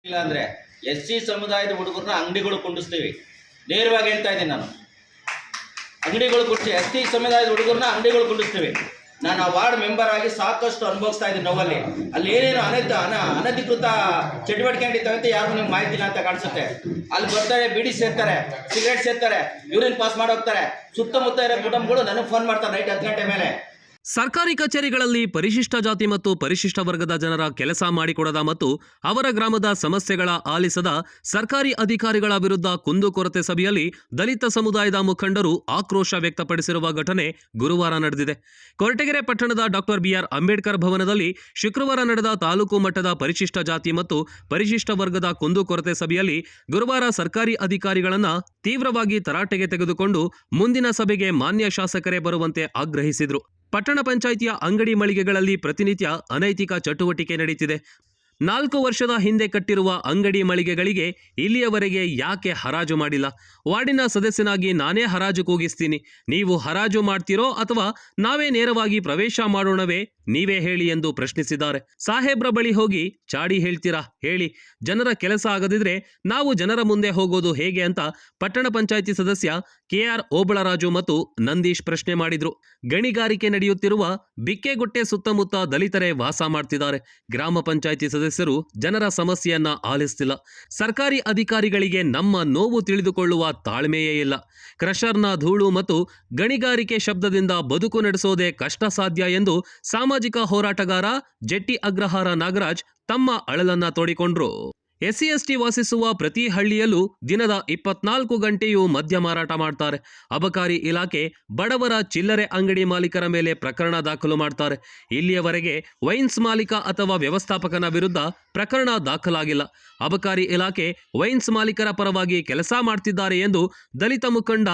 ಇಲ್ಲ ಅಂದ್ರೆ ಎಸ್ಸಿ ಸಮುದಾಯದ ಹುಡುಗರನ್ನ ಅಂಗಡಿಗಳು ಕುಂಡಿಸ್ತೀವಿ. ನೇರವಾಗಿ ಹೇಳ್ತಾ ಇದ್ದೀನಿ ನಾನು. ಅಂಗಡಿಗಳು ಕುಡಿಸಿ ಎಸ್ಸಿ ಸಮುದಾಯದ ಹುಡುಗರನ್ನ ಅಂಗಡಿಗಳು ಕುಂಡಿಸ್ತೀವಿ. ನಾನು ಆ ವಾರ್ಡ್ ಮೆಂಬರ್ ಆಗಿ ಸಾಕಷ್ಟು ಅನುಭವಿಸ್ತಾ ಇದ್ದೀನಿ ನೋವಲ್ಲಿ. ಅಲ್ಲಿ ಏನೇನು ಅನಧಿಕೃತ ಚಟುವಟಿಕೆ ನಡೀತವೆ ಅಂತ ಯಾರು ನಿಮ್ಗೆ ಮಾಹಿತಿ ಇಲ್ಲ ಅಂತ ಕಾಣಿಸುತ್ತೆ. ಅಲ್ಲಿ ಬರ್ತಾರೆ, ಬಿಡಿ ಸೇರ್ತಾರೆ, ಸಿಗರೇಟ್ ಸೇರ್ತಾರೆ, ಯೂರಿನ್ ಪಾಸ್ ಮಾಡೋಗ್ತಾರೆ. ಸುತ್ತಮುತ್ತ ಇರೋ ಕುಟುಂಬಗಳು ನನಗೆ ಫೋನ್ ಮಾಡ್ತಾರೆ ನೈಟ್ 10 ಗಂಟೆ ಮೇಲೆ. ಸರ್ಕಾರಿ ಕಚೇರಿಗಳಲ್ಲಿ ಪರಿಶಿಷ್ಟ ಜಾತಿ ಮತ್ತು ಪರಿಶಿಷ್ಟ ವರ್ಗದ ಜನರ ಕೆಲಸ ಮಾಡಿಕೊಡದ ಮತ್ತು ಅವರ ಗ್ರಾಮದ ಸಮಸ್ಯೆಗಳ ಆಲಿಸದ ಸರ್ಕಾರಿ ಅಧಿಕಾರಿಗಳ ವಿರುದ್ಧ ಕುಂದುಕೊರತೆ ಸಭೆಯಲ್ಲಿ ದಲಿತ ಸಮುದಾಯದ ಮುಖಂಡರು ಆಕ್ರೋಶ ವ್ಯಕ್ತಪಡಿಸಿರುವ ಘಟನೆ ಗುರುವಾರ ನಡೆದಿದೆ. ಕೊರಟಗೆರೆ ಪಟ್ಟಣದ ಡಾಕ್ಟರ್ ಬಿಆರ್ ಅಂಬೇಡ್ಕರ್ ಭವನದಲ್ಲಿ ಶುಕ್ರವಾರ ನಡೆದ ತಾಲೂಕು ಮಟ್ಟದ ಪರಿಶಿಷ್ಟ ಜಾತಿ ಮತ್ತು ಪರಿಶಿಷ್ಟ ವರ್ಗದ ಕುಂದುಕೊರತೆ ಸಭೆಯಲ್ಲಿ ಗುರುವಾರ ಸರ್ಕಾರಿ ಅಧಿಕಾರಿಗಳನ್ನ ತೀವ್ರವಾಗಿ ತರಾಟೆಗೆ ತೆಗೆದುಕೊಂಡು ಮುಂದಿನ ಸಭೆಗೆ ಮಾನ್ಯ ಶಾಸಕರೇ ಬರುವಂತೆ ಆಗ್ರಹಿಸಿದರು. ಪಟ್ಟಣ ಪಂಚಾಯಿತಿಯ ಅಂಗಡಿ ಮಳಿಗೆಗಳಲ್ಲಿ ಪ್ರತಿನಿತ್ಯ ಅನೈತಿಕ ಚಟುವಟಿಕೆ ನಡೆಯುತ್ತಿದೆ. 4 ವರ್ಷದ ಹಿಂದೆ ಕಟ್ಟಿರುವ ಅಂಗಡಿ ಮಳಿಗೆಗಳಿಗೆ ಇಲ್ಲಿಯವರೆಗೆ ಯಾಕೆ ಹರಾಜು ಮಾಡಿಲ್ಲ? ವಾರ್ಡಿನ ಸದಸ್ಯನಾಗಿ ನಾನೇ ಹರಾಜು ಕೂಗಿಸ್ತೀನಿ. ನೀವು ಹರಾಜು ಮಾಡ್ತೀರೋ ಅಥವಾ ನಾವೇ ನೇರವಾಗಿ ಪ್ರವೇಶ ಮಾಡೋಣವೇ? ನೀವೇ ಹೇಳಿ ಎಂದು ಪ್ರಶ್ನಿಸಿದ್ದಾರೆ. ಸಾಹೇಬ್ರ ಬಳಿ ಹೋಗಿ ಚಾಡಿ ಹೇಳ್ತೀರಾ? ಹೇಳಿ. ಜನರ ಕೆಲಸ ಆಗದಿದ್ರೆ ನಾವು ಜನರ ಮುಂದೆ ಹೋಗೋದು ಹೇಗೆ ಅಂತ ಪಟ್ಟಣ ಪಂಚಾಯಿತಿ ಸದಸ್ಯ ಕೆಆರ್ ಓಬಳರಾಜು ಮತ್ತು ನಂದೀಶ್ ಪ್ರಶ್ನೆ ಮಾಡಿದ್ರು. ಗಣಿಗಾರಿಕೆ ನಡೆಯುತ್ತಿರುವ ಬಿಕ್ಕೆಗುಟ್ಟೆ ಸುತ್ತಮುತ್ತ ದಲಿತರೇ ವಾಸ ಮಾಡ್ತಿದ್ದಾರೆ. ಗ್ರಾಮ ಪಂಚಾಯಿತಿ ಸದಸ್ಯರು ಜನರ ಸಮಸ್ಯೆಯನ್ನ ಆಲಿಸ್ತಿಲ್ಲ. ಸರ್ಕಾರಿ ಅಧಿಕಾರಿಗಳಿಗೆ ನಮ್ಮ ನೋವು ತಿಳಿದುಕೊಳ್ಳುವ ತಾಳ್ಮೆಯೇ ಇಲ್ಲ. ಕ್ರಷರ್ನ ಧೂಳು ಮತ್ತು ಗಣಿಗಾರಿಕೆ ಶಬ್ದದಿಂದ ಬದುಕು ನಡೆಸೋದೇ ಕಷ್ಟ ಸಾಧ್ಯ ಎಂದು ಸಾಮಾಜಿಕ ಹೋರಾಟಗಾರ ಜೆಟ್ಟಿ ಅಗ್ರಹಾರ ನಾಗರಾಜ್ ತಮ್ಮ ಅಳಲನ್ನ ತೋಡಿಕೊಂಡ್ರು. ಎಸ್ಸಿ ಎಸ್ಟಿ ವಾಸಿಸುವ ಪ್ರತಿ ಹಳ್ಳಿಯಲ್ಲೂ ದಿನದ 24 ಗಂಟೆಯೂ ಮದ್ಯ ಮಾರಾಟ ಮಾಡ್ತಾರೆ. ಅಬಕಾರಿ ಇಲಾಖೆ ಬಡವರ ಚಿಲ್ಲರೆ ಅಂಗಡಿ ಮಾಲೀಕರ ಮೇಲೆ ಪ್ರಕರಣ ದಾಖಲು ಮಾಡ್ತಾರೆ. ಇಲ್ಲಿಯವರೆಗೆ ವೈನ್ಸ್ ಮಾಲೀಕ ಅಥವಾ ವ್ಯವಸ್ಥಾಪಕನ ವಿರುದ್ಧ ಪ್ರಕರಣ ದಾಖಲಾಗಿಲ್ಲ. ಅಬಕಾರಿ ಇಲಾಖೆ ವೈನ್ಸ್ ಮಾಲೀಕರ ಪರವಾಗಿ ಕೆಲಸ ಮಾಡ್ತಿದ್ದಾರೆ ಎಂದು ದಲಿತ ಮುಖಂಡ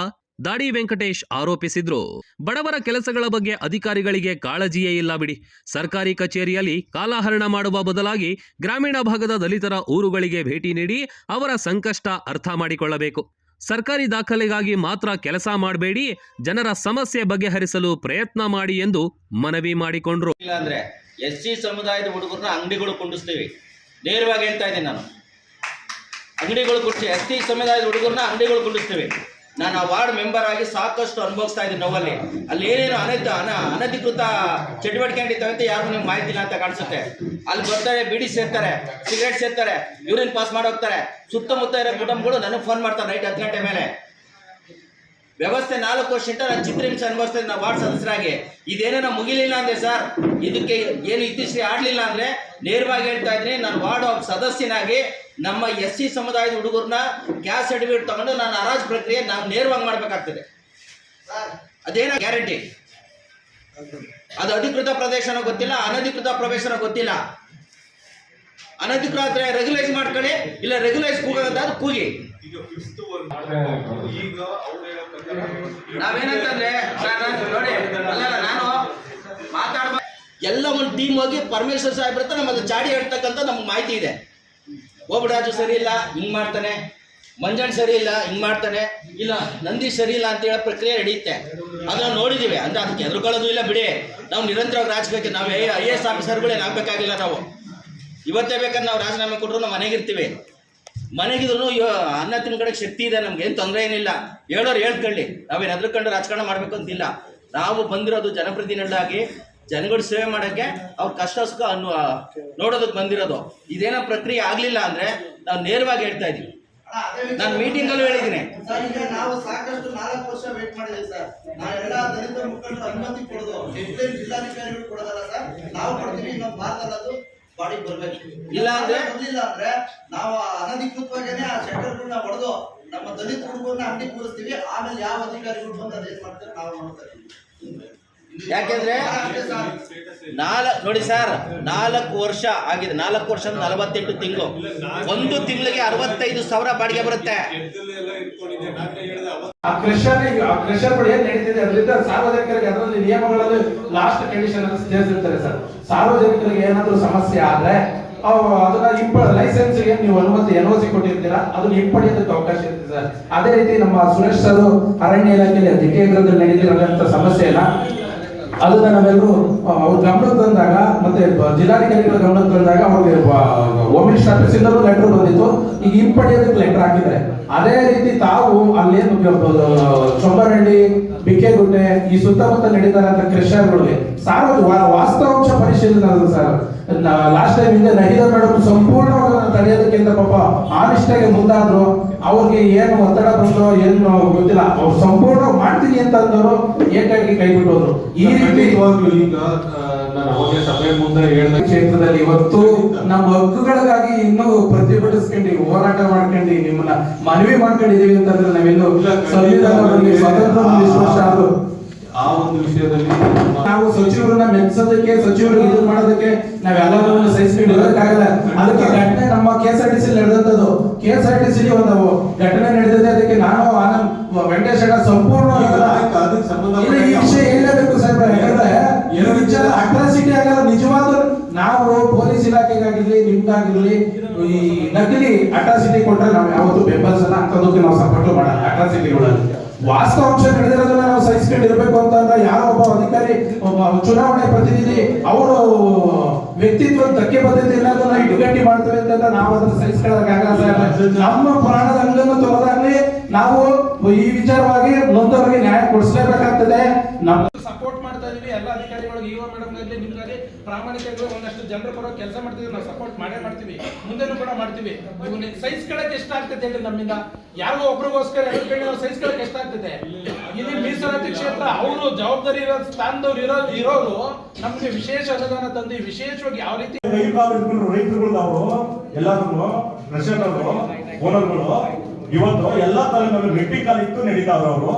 ದಾಡಿ ವೆಂಕಟೇಶ್ ಆರೋಪಿಸಿದ್ರು. ಬಡವರ ಕೆಲಸಗಳ ಬಗ್ಗೆ ಅಧಿಕಾರಿಗಳಿಗೆ ಕಾಳಜಿಯೇ ಇಲ್ಲ ಬಿಡಿ. ಸರ್ಕಾರಿ ಕಚೇರಿಯಲ್ಲಿ ಕಾಲಹರಣ ಮಾಡುವ ಬದಲಾಗಿ ಗ್ರಾಮೀಣ ಭಾಗದ ದಲಿತರ ಊರುಗಳಿಗೆ ಭೇಟಿ ನೀಡಿ ಅವರ ಸಂಕಷ್ಟ ಅರ್ಥ ಮಾಡಿಕೊಳ್ಳಬೇಕು. ಸರ್ಕಾರಿ ದಾಖಲೆಗಾಗಿ ಮಾತ್ರ ಕೆಲಸ ಮಾಡಬೇಡಿ, ಜನರ ಸಮಸ್ಯೆ ಬಗೆಹರಿಸಲು ಪ್ರಯತ್ನ ಮಾಡಿ ಎಂದು ಮನವಿ ಮಾಡಿಕೊಂಡ್ರು. ಇಲ್ಲ ಅಂದ್ರೆ ಎಸ್ಸಿ ಸಮುದಾಯದ ಹುಡುಗರನ್ನ ಅಂಗಡಿಗಳು ಕುಂಡಿಸ್ತೀವಿ. ನೇರವಾಗಿ ಹೇಳ್ತಾ ಇದ್ದೀನಿ ನಾನು. ಅಂಗಡಿಗಳು ಕುಡಿಸಿ ಎಸ್ಸಿ ಸಮುದಾಯದ ಹುಡುಗರನ್ನ ಅಂಗಡಿಗಳು ಕುಂಡಿಸ್ತೀವಿ. ನಾನು ಆ ವಾರ್ಡ್ ಮೆಂಬರ್ ಆಗಿ ಸಾಕಷ್ಟು ಅನುಭವಿಸ್ತಾ ಇದ್ದೀನಿ ನೋವಲ್ಲಿ. ಅಲ್ಲಿ ಏನೇನು ಅನಧಿಕೃತ ಚಟುವಟಿಕೆ ನಡೀತವೆ ಅಂತ ಯಾರು ನಿಮ್ಗೆ ಮಾಹಿತಿ ಇಲ್ಲ ಅಂತ ಕಾಣಿಸುತ್ತೆ. ಅಲ್ಲಿ ಬರ್ತಾರೆ, ಬಿಡಿ ಸೇರ್ತಾರೆ, ಸಿಗರೇಟ್ ಸೇರ್ತಾರೆ, ಯೂರಿನ್ ಪಾಸ್ ಮಾಡೋಗ್ತಾರೆ. ಸುತ್ತಮುತ್ತ ಇರೋ ಕುಟುಂಬಗಳು ನನಗೆ ಫೋನ್ ಮಾಡ್ತಾರೆ ನೈಟ್ 10 ಗಂಟೆ ಮೇಲೆ. ವ್ಯವಸ್ಥೆ 4 ವರ್ಷದಿಂದ ನಾನು ಚಿತ್ರಹಿಂಸೆ ಅನುಭವಿಸ್ತಾ ಇದ್ದೀನಿ ವಾರ್ಡ್ ಸದಸ್ಯರಾಗಿ. ಇದೇನೇನೋ ಮುಗಿಲಿಲ್ಲ ಅಂದರೆ ಸರ್, ಇದಕ್ಕೆ ಏನು ಇತಿಶ್ರೀ ಆಡಲಿಲ್ಲ ಅಂದರೆ ನೇರವಾಗಿ ಹೇಳ್ತಾ ಇದ್ದೀನಿ, ನಾನು ವಾರ್ಡ್ ಸದಸ್ಯನಾಗಿ ನಮ್ಮ ಎಸ್ಸಿ ಸಮುದಾಯದ ಹುಡುಗರನ್ನ ಗ್ಯಾಸ್ ಸರ್ಟಿಫಿಕೇಟ್ ತಗೊಂಡು ನಾನು ಹರಾಜು ಪ್ರಕ್ರಿಯೆ ನಾವು ನೇರವಾಗಿ ಮಾಡಬೇಕಾಗ್ತದೆ. ಅದೇನೋ ಗ್ಯಾರಂಟಿ. ಅದು ಅಧಿಕೃತ ಪ್ರದೇಶನೋ ಗೊತ್ತಿಲ್ಲ, ಅನಧಿಕೃತ ಪ್ರವೇಶನೋ ಗೊತ್ತಿಲ್ಲ. ಅನಧಿಕೃತ ರೆಗ್ಯುಲೈಸ್ ಮಾಡ್ಕೊಳ್ಳಿ, ಇಲ್ಲ ರೆಗ್ಯುಲೈಸ್ ಕೂಗೋದಾದ್ರೆ ಕೂಗಿ. ನಾವೇನಂತಂದ್ರೆ ನೋಡಿ, ಅಲ್ಲ ನಾನು ಮಾತಾಡ್ಬ ಎಲ್ಲ ಒಂದು ಟೀಮ್ ಹೋಗಿ ಪರಮೇಶ್ವರ್ ಸಾಹೇಬ್ರ ಹತ್ರ ನಮ್ಮದು ಚಾಡಿ ಹೇಳ್ತಕ್ಕಂಥ ನಮ್ಗೆ ಮಾಹಿತಿ ಇದೆ. ಓಬಳರಾಜು ಸರಿ ಇಲ್ಲ, ಹಿಂಗೆ ಮಾಡ್ತಾನೆ. ಮಂಜಣ್ಣ ಸರಿ ಇಲ್ಲ, ಹಿಂಗೆ ಮಾಡ್ತಾನೆ. ಇಲ್ಲ ನಂದೀಶ್ ಸರಿ ಇಲ್ಲ ಅಂತ ಹೇಳೋ ಪ್ರಕ್ರಿಯೆ ನಡೆಯುತ್ತೆ. ಅದನ್ನು ನೋಡಿದ್ದೀವಿ. ಅಂದರೆ ಅದಕ್ಕೆ ಎದುರುಕೊಳ್ಳೋದು ಇಲ್ಲ ಬಿಡಿ. ನಾವು ನಿರಂತರವಾಗಿ ರಾಜಕೀಯಕ್ಕೆ ನಾವು IAS ಆಫೀಸರ್ಗಳೇನು ಆಗಬೇಕಾಗಿಲ್ಲ. ನಾವು ಇವತ್ತೇ ಬೇಕಾದ್ರೆ ನಾವು ರಾಜೀನಾಮೆ ಕೊಟ್ಟರು ನಾವು ಮನೆಗಿರ್ತೀವಿ. ಮನೆಗಿದ್ರು ಅನ್ನ ತಿನ್ಕಡೆಗೆ ಶಕ್ತಿ ಇದೆ, ನಮ್ಗೆ ಏನು ತೊಂದರೆ ಏನಿಲ್ಲ. ಹೇಳೋರು ಹೇಳ್ಕೊಳ್ಳಿ, ನಾವೇನು ಹೆದರ್ಕೊಂಡು ರಾಜಕಾರಣ ಮಾಡಬೇಕು ಅಂತಿಲ್ಲ. ನಾವು ಬಂದಿರೋದು ಜನಪ್ರತಿನಿಧಿಯಾಗಿ ಜನಗಳ ಸೇವೆ ಮಾಡೋಕ್ಕೆ, ಅವ್ರ ಕಷ್ಟ ಸುಖ ನೋಡೋದಕ್ಕೆ ಬಂದಿರೋದು. ಇದೇನೋ ಪ್ರಕ್ರಿಯೆ ಆಗಲಿಲ್ಲ ಅಂದರೆ ನಾವು ನೇರವಾಗಿ ಹೇಳ್ತಾ ಇದ್ದೀವಿ. ನಾನು ಮೀಟಿಂಗಲ್ಲೂ ಹೇಳಿದ್ದೀನಿ. ನಾವು ಸಾಕಷ್ಟು 4 ವರ್ಷ ವೇಟ್ ಮಾಡಿದ್ದೀವಿ ಸರ್. ನಾವೆಲ್ಲ ದಲಿತ ಮುಖಂಡರು ಅನುಮತಿ ಕೊಡೋದು ಜಿಲ್ಲಾಧಿಕಾರಿಗಳು ಕೊಡೋದಲ್ಲ ಸರ್, ನಾವು ಕೊಡ್ತೀವಿ. ಇನ್ನೊಂದು ಭಾರತದಲ್ಲದು ಬಾಡಿ ಬರಬೇಕು. ಇಲ್ಲ ಅಂದ್ರೆ ನಾವು ಅನಧಿಕೃತವಾಗೇನೆ ಆ ಶೆಟ್ಟರ್ಗಳನ್ನ ಹೊಡೆದು ನಮ್ಮ ದಲಿತ ಹುಡುಗರನ್ನ ಅಂಗಡಿ ಕೂರಿಸ್ತೀವಿ. ಆಮೇಲೆ ಯಾವ ಅಧಿಕಾರಿಗಳು ಬಂದು ಅದೇನು ಮಾಡ್ತಾರೆ ನಾವು ನೋಡ್ತಾ ಇದ್ದೀವಿ. ಯಾಕೆಂದ್ರೆ ನೋಡಿ ಸರ್, 4 ವರ್ಷ ಆಗಿದೆ. 4 ವರ್ಷ 48 ತಿಂಗಳು. 1 ತಿಂಗಳಿಗೆ 65,000 ಬಾಡಿಗೆ ಬರುತ್ತೆ. ಕ್ರಷರ್ಗಳು ಏನ್ ನಡೀತಿದೆ ಅದರಿಂದ ಸಾರ್ವಜನಿಕರಿಗೆ ಅದರಲ್ಲಿ ನಿಯಮಗಳಲ್ಲಿ ಲಾಸ್ಟ್ ಕಂಡೀಷನ್ ಅಲ್ಲಿ ಸೇರಿಸಿರ್ತಾರೆ ಸರ್. ಸಾರ್ವಜನಿಕರಿಗೆ ಏನಾದರೂ ಸಮಸ್ಯೆ ಆದ್ರೆ ಅದನ್ನ ಲೈಸೆನ್ಸ್ ಗೆ ನೀವು ಅನುಮತಿ NOC ಕೊಟ್ಟಿರ್ತೀರಾ, ಅದನ್ನ ಹಿಂಪಡೆಯೋದಕ್ಕೆ ಅವಕಾಶ ಇರುತ್ತೆ ಸರ್. ಅದೇ ರೀತಿ ನಮ್ಮ ಸುರೇಶ್ ಸರ್ ಅರಣ್ಯ ಇಲಾಖೆಯಲ್ಲಿ ದಿಟ್ಟೇಂದ್ರದಲ್ಲಿ ನಡೆದಿರುವಂತ ಸಮಸ್ಯೆ ಇಲ್ಲ. ಅದನ್ನ ನಾವೆಲ್ಲರೂ ಅವ್ರ ಗಮನಕ್ಕೆ ತಂದಾಗ ಮತ್ತೆ ಜಿಲ್ಲಾಧಿಕಾರಿಗಳ ಗಮನಕ್ಕೆ ತಂದಾಗ ಅವ್ರಿಗೆ ಹೋಮ್ ಮಿನಿಸ್ಟರ್ ಆಫೀಸಿಂದಲೂ ಲೆಟರ್ ಬಂದಿತ್ತು. ಈಗ ಹಿಂಪಡೆಯೋದಕ್ಕೆ ಲೆಟರ್ ಹಾಕಿದ್ದಾರೆ. ಅದೇ ರೀತಿ ತಾವು ಅಲ್ಲೇನು ಚೊಂಬರಹಳ್ಳಿ, ಬಿಕ್ಕೆಗುಡ್ಡೆ ಈ ಸುತ್ತಮುತ್ತ ನಡೀತಾರಂತ ಕ್ರಷರ್ಗಳಿಗೆ ವಾಸ್ತವಾಂಶ ಪರಿಶೀಲನೆ ಅದು ಸರ್. ಲಾಸ್ಟ್ ಟೈಮ್ ಹಿಂದೆ ನಹಿದಾ ಮೇಡಮ್ ಸಂಪೂರ್ಣವಾಗಿ ತಡೆಯೋದಕ್ಕಿಂತ ಪಾಪ ಆನಿಷ್ಟಾಗಿ ಮುಂದಾದ್ರು. ಅವ್ರಿಗೆ ಏನು ಒತ್ತಡ ಬಂದೋ ಏನು ಗೊತ್ತಿಲ್ಲ, ಅವ್ರು ಸಂಪೂರ್ಣ ಮಾಡ್ತೀನಿ ಅಂತ ಅಂದವರು ಏಕಾಗಿ ಕೈ ಬಿಟ್ಟೋದ್ರು. ಈ ರೀತಿ ಈಗ ನಾನು ಅವಾಗಲೇ ಸಭೆ ಮುಂದೆ ಹೇಳಿದ ಕ್ಷೇತ್ರದಲ್ಲಿ ಇವತ್ತು ನಮ್ಮ ಹಕ್ಕುಗಳಿಗಾಗಿ ಇನ್ನೂ ಪ್ರತಿಭಟಿಸ್ಕೊಂಡು ಹೋರಾಟ ಮಾಡ್ಕೊಂಡು ನಿಮ್ಮನ್ನ ಮನವಿ ಮಾಡ್ಕೊಂಡಿದೀವಿ ಅಂತಂದ್ರೆ ನಾವೆಲ್ಲೂ ಸಂವಿಧಾನದಲ್ಲಿ ಸ್ವಾತಂತ್ರ್ಯ ಇಷ್ಟು ವರ್ಷ ಆದ್ರು ಆ ಒಂದು ವಿಷಯದಲ್ಲಿ ನಾವು ಸಚಿವರನ್ನ ಮೆಚ್ಚೋದಕ್ಕೆ, ಸಚಿವರಿಗೆ ಇದು ಮಾಡೋದಕ್ಕೆ ನಾವೆಲ್ಲರೂ ಸಹಿಸ್ಕೊಂಡು ಇರೋದಕ್ಕಾಗಲ್ಲ. ಅದಕ್ಕೆ ಘಟನೆ ನಮ್ಮ KSRTC ನಡೆದಂತದ್ದು. KSRTC ಒಂದು ಘಟನೆ ನಡೆದಿದೆ. ಅದಕ್ಕೆ ನಾನು ಆನಂದ್ ವೆಂಕಟೇಶ್ ಸಂಪೂರ್ಣ ಅದಕ್ಕೆ ಸಂಬಂಧ ಈ ವಿಷಯ ಹೇಳಬೇಕು ಸರ್. ಯಾಕಂದ್ರೆ ಈ ವಿಚಾರ ಅಟ್ರಾಸಿಟಿ ಆಗಲ್ಲ. ನಿಜವಾದ ನಾವು ಪೊಲೀಸ್ ಇಲಾಖೆಗಾಗಿರ್ಲಿ ನಿಮ್ಗಾಗಿರ್ಲಿ ಈ ನಕಲಿ ಅಟ್ರಾಸಿಟಿ ಕೊಟ್ರೆ ನಾವು ಯಾವತ್ತೂ ಬೆಂಬಲಿಸಲ್ಲ. ಅಂತದಕ್ಕೆ ನಾವು ಸಪೋರ್ಟ್ ಮಾಡಲ್ಲ. ಅಟ್ರಾಸಿಟಿಗಳಲ್ಲಿ ವಾಸ್ತವಾಂಶ ನಡೆದಿರೋದನ್ನ ನಾವು ಸಹಿಸ್ಕೊಂಡಿರ್ಬೇಕು ಅಂತಂದ್ರೆ ಯಾರೋ ಒಬ್ಬ ಅಧಿಕಾರಿ, ಒಬ್ಬ ಚುನಾವಣೆ ಪ್ರತಿನಿಧಿ ಅವರು ವ್ಯಕ್ತಿತ್ವ ಧಕ್ಕೆ ಬದ್ಧತೆ ಇರೋದನ್ನ ಇಟುಗಟ್ಟಿ ಮಾಡ್ತೇವೆ ಅಂತಂದ್ರೆ ನಾವು ಅದನ್ನ ಸಹಿಸ್ಕೊಳ್ಳೋದಾಗಲ್ಲ. ನಮ್ಮ ಪ್ರಾಣದ ಅಂಗನ್ನು ತೊರೆದಾಗ್ಲಿ ನಾವು ಈ ವಿಚಾರವಾಗಿ ನೊಂದವರಿಗೆ ನ್ಯಾಯ ಕೊಡಿಸಲೇಬೇಕಾಗ್ತದೆ. ನಮ್ಮ ಸಪೋರ್ಟ್ ಮಾಡ್ತಾ ಇದೀವಿ ಎಲ್ಲ ಅಧಿಕಾರಿಗಳಿಗೆ, ಇಒ ಮೇಡಮ್ ನಲ್ಲಿ ನಿಮ್ಗಾಗಿ ಪ್ರಾಮಾಣಿಕವಾಗಿ ಒಂದಷ್ಟು ಜನರ ಪರ ಕೆಲಸ ಮಾಡ್ತಿದ್ವಿ. ನಾವು ಸಪೋರ್ಟ್ ಮಾಡೇ ಮಾಡ್ತೀವಿ, ಮುಂದೆನೂ ಕೂಡ ಮಾಡ್ತೀವಿ. ಇವನ್ನ ಸಹಿಸ್ಕೊಳ್ಳಕ್ಕೆ ಎಷ್ಟಾಗ್ತದೆ ಹೇಳಿ? ನಮ್ಮಿಂದ ಯಾರೋ ಒಬ್ರಿಗೋಸ್ಕರ ನಾವು ಸಹಿಸ್ಕೊಳ್ಳಕ್ಕೆ ಎಷ್ಟಾಗ್ತದೆ? ಇಲ್ಲಿ ಮೀಸಲಾತಿ ಕ್ಷೇತ್ರ ಅವರು ಜವಾಬ್ದಾರಿ ಇರೋ ಸ್ಥಾನದವ್ರು ಇರೋರು ನಮ್ಗೆ ವಿಶೇಷ ಅನುದಾನ ತಂದು ವಿಶೇಷವಾಗಿ ಯಾವ ರೀತಿ ರೈತರುಗಳು ಅವರು ಎಲ್ಲರೂ ಪ್ರೆಸಿಡೆಂಟ್ ಓನರ್ಗಳು ಇವತ್ತು ಎಲ್ಲಾ ತಲೆಮೇಲೆ ರೆಡ್ಡಿ ಕಾಲಿತ್ತು ನಡೀತಾವ್ರ ಅವರು.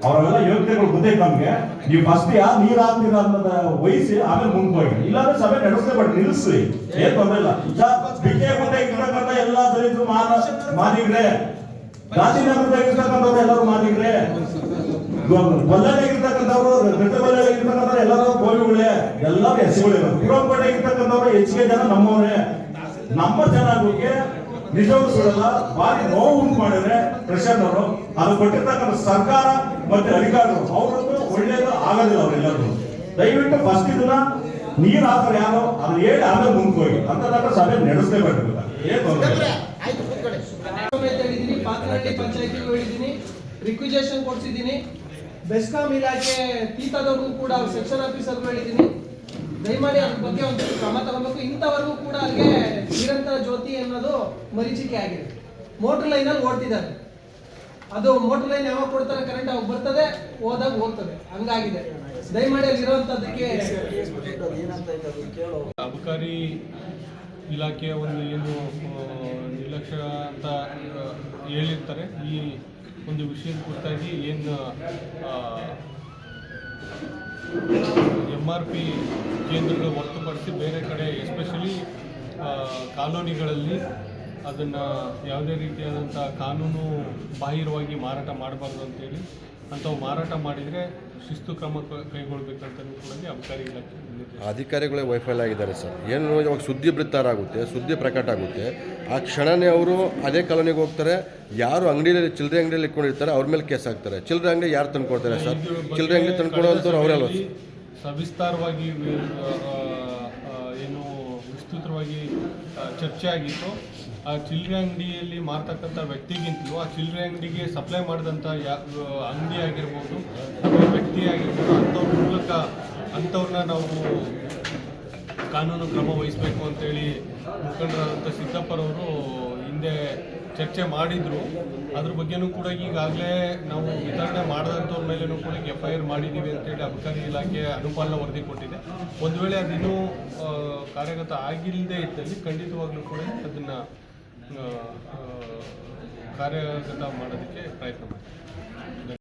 ಅವರೆಲ್ಲ ಯೋಗ್ಯತೆಗಳು ಗೊತ್ತೈತೆ ನಮ್ಗೆ. ನೀವು ಫಸ್ಟ್ ಯಾರು ನೀರ್ ಹಾಕ್ತೀರ ಅನ್ನೋದ ವಹಿಸಿ ಆಮೇಲೆ ಮುಂದೆ ಹೋಗಿ, ಇಲ್ಲಾಂದ್ರೆ ಸಭೆ ನಡೆಸಲೇ ಬಟ್ ನಿಲ್ಲಿಸ್ರಿ, ಏನ್ ತೊಂದ್ರೆ ಇಲ್ಲ. ಬಿಕ್ಕೆಗುಡ್ಡೆ ಇರ್ತಕ್ಕಂಥ ಎಲ್ಲಾ ದಲಿತರು ಮಾದಿಗ್ರೆ, ಗಾಂಧಿನಗರದಾಗ ಇರ್ತಕ್ಕಂಥವ್ರು ಎಲ್ಲರೂ ಮಾದಿಗ್ರೆ, ಬಲ್ಲಾಗಿರ್ತಕ್ಕಂಥವ್ರು ಇರ್ತಕ್ಕಂಥವ್ರು ಎಲ್ಲರೂ ಗೋವಿಗಳೇ, ಎಲ್ಲರೂ ಎಸ್ಸಿಗಳಿರೋದು. ಗುರುಪೇಟೆ ಇರ್ತಕ್ಕಂಥವ್ರು ಹೆಚ್ಚಿಗೆ ಜನ ನಮ್ಮವ್ರೆ. ನಮ್ಮ ಜನಾಂಗಕ್ಕೆ ನಿಜವೂ ಸುಡಲ್ಲ, ಭಾರಿ ನೋವು ಉಂಟು ಮಾಡಿದ್ರೆ ಪ್ರೆಷರ್ ಅವರು. ಅದು ಕೊಟ್ಟಿರ್ತಕ್ಕಂಥ ಸರ್ಕಾರ ಮತ್ತೆ ಅಧಿಕಾರಿಗಳು ಅವ್ರದ್ದು ಒಳ್ಳೇದು ಆಗೋದಿಲ್ಲ. ಅವರೆಲ್ಲರೂ ದಯವಿಟ್ಟು ಫಸ್ಟ್ ಇದನ್ನ ನೀರ್ ಹಾಕ್ತಾರೆ ಯಾರು ಅದು ಹೇಳಿ ಆಮೇಲೆ ಮುಂದೆ ಹೋಗಿ ಅಂತ ಸಭೆ ನಡೆಸಲೇಬೇಕು. ಏನ್ ತೊಂದರೆ ಪಾತ್ರಹಳ್ಳಿ ಪಂಚಾಯತಿಗೂ ಹೇಳಿದ್ದೀನಿ, ರಿಕ್ವಿಜೇಷನ್ ಕೊಡ್ಸಿದ್ದೀನಿ. ಬೆಸ್ಕಾಂ ಇಲಾಖೆ ತೀತದವ್ರಿಗೂ ಕೂಡ ಸೆಕ್ಷನ್ ಆಫೀಸರ್ಗೂ ಹೇಳಿದ್ದೀನಿ. ದಯಮಾಡಿ ಅದ್ರ ಬಗ್ಗೆ ಒಂದು ಕ್ರಮ ತಗೋಬೇಕು. ಇಂಥವರೆಗೂ ಕೂಡ ಅಲ್ಲಿಗೆ ನಿರಂತರ ಜ್ಯೋತಿ ಅನ್ನೋದು ಮರೀಚಿಕೆ ಆಗಿದೆ. ಮೋಟರ್ ಲೈನಲ್ಲಿ ಓಡ್ತಿದ್ದಾರೆ. ಅದು ಮೋಟರ್ ಲೈನ್ ಯಾವಾಗ ಕೊಡ್ತಾರೆ ಕರೆಂಟ್ ಅವಾಗ ಬರ್ತದೆ, ಹೋದಾಗ ಹೋಗ್ತದೆ, ಹಂಗಾಗಿದೆ. ದಯಮಾಡಿ ಅಲ್ಲಿರುವಂತದ್ದಕ್ಕೆ ಅಬಕಾರಿ ಇಲಾಖೆಯ ಒಂದು ಏನು ನಿರ್ಲಕ್ಷ್ಯ ಅಂತ ಹೇಳಿರ್ತಾರೆ. ಈ ಒಂದು ವಿಷಯದ ಕುರಿತಾಗಿ ಏನು MRP ಕೇಂದ್ರಗಳು ಹೊರತುಪಡಿಸಿ ಬೇರೆ ಕಡೆ ಎಸ್ಪೆಷಲಿ ಕಾಲೋನಿಗಳಲ್ಲಿ ಅದನ್ನು ಯಾವುದೇ ರೀತಿಯಾದಂಥ ಕಾನೂನು ಬಾಹಿರವಾಗಿ ಮಾರಾಟ ಮಾಡಬಾರ್ದು ಅಂತೇಳಿ, ಅಂಥವು ಮಾರಾಟ ಮಾಡಿದರೆ ಶಿಸ್ತು ಕ್ರಮ ಕೈಗೊಳ್ಳಬೇಕಂತಲೂ ಕೂಡ ಅಬಕಾರಿ ಇಲಾಖೆ ಅಧಿಕಾರಿಗಳೇ ವೈಫಲ್ಯ ಆಗಿದ್ದಾರೆ ಸರ್. ಏನು ಇವಾಗ ಸುದ್ದಿ ಬಿತ್ತಾರ ಆಗುತ್ತೆ, ಸುದ್ದಿ ಪ್ರಕಟ ಆಗುತ್ತೆ, ಆ ಕ್ಷಣನೇ ಅವರು ಅದೇ ಕಾಲೋನಿಗೆ ಹೋಗ್ತಾರೆ. ಯಾರು ಅಂಗಡಿಯಲ್ಲಿ ಚಿಲ್ಲರೆ ಅಂಗಡಿಯಲ್ಲಿ ಇಟ್ಕೊಂಡಿರ್ತಾರೆ ಅವ್ರ ಮೇಲೆ ಕೇಸ್ ಹಾಕ್ತಾರೆ. ಚಿಲ್ಲರೆ ಅಂಗಡಿ ಯಾರು ತಂದ್ಕೊಡ್ತಾರೆ ಸರ್? ಚಿಲ್ಲರೆ ಅಂಗಡಿ ತಂದ್ಕೊಡೋಂಥವ್ರು ಅವರಲ್ವ? ಸವಿಸ್ತಾರವಾಗಿ ಏನು ವಿಸ್ತೃತವಾಗಿ ಚರ್ಚೆ ಆಗಿತ್ತು. ಆ ಚಿಲ್ಲರೆ ಅಂಗಡಿಯಲ್ಲಿ ಮಾರ್ತಕ್ಕಂಥ ವ್ಯಕ್ತಿಗಿಂತಲೂ ಆ ಚಿಲ್ಲರೆ ಅಂಗಡಿಗೆ ಸಪ್ಲೈ ಮಾಡಿದಂಥ ಅಂಗಡಿ ಆಗಿರ್ಬೋದು ಅಥವಾ ವ್ಯಕ್ತಿ ಆಗಿರ್ಬೋದು ಅಂಥವ್ರ ಮೂಲಕ ಅಂಥವ್ರನ್ನ ನಾವು ಕಾನೂನು ಕ್ರಮ ವಹಿಸಬೇಕು ಅಂತೇಳಿ ಮುಖಂಡರಾದಂಥ ಸಿದ್ದಪ್ಪರವರು ಹಿಂದೆ ಚರ್ಚೆ ಮಾಡಿದರು. ಅದ್ರ ಬಗ್ಗೆನೂ ಕೂಡ ಈಗಾಗಲೇ ನಾವು ವಿತರಣೆ ಮಾಡಿದಂಥವ್ರ ಮೇಲೂ ಕೂಡ FIR ಮಾಡಿದ್ದೀವಿ ಅಂತೇಳಿ ಅಬಕಾರಿ ಇಲಾಖೆ ಅನುಪಾಲನಾ ವರದಿ ಕೊಟ್ಟಿದೆ. ಒಂದು ವೇಳೆ ಅದಿನ್ನೂ ಕಾರ್ಯಗತ ಆಗಿಲ್ಲದೆ ಇದ್ದಲ್ಲಿ ಖಂಡಿತವಾಗ್ಲೂ ಕೂಡ ಅದನ್ನು ಕಾರ್ಯಗತ ಮಾಡೋದಕ್ಕೆ ಪ್ರಯತ್ನ ಮಾಡ್ತೀವಿ.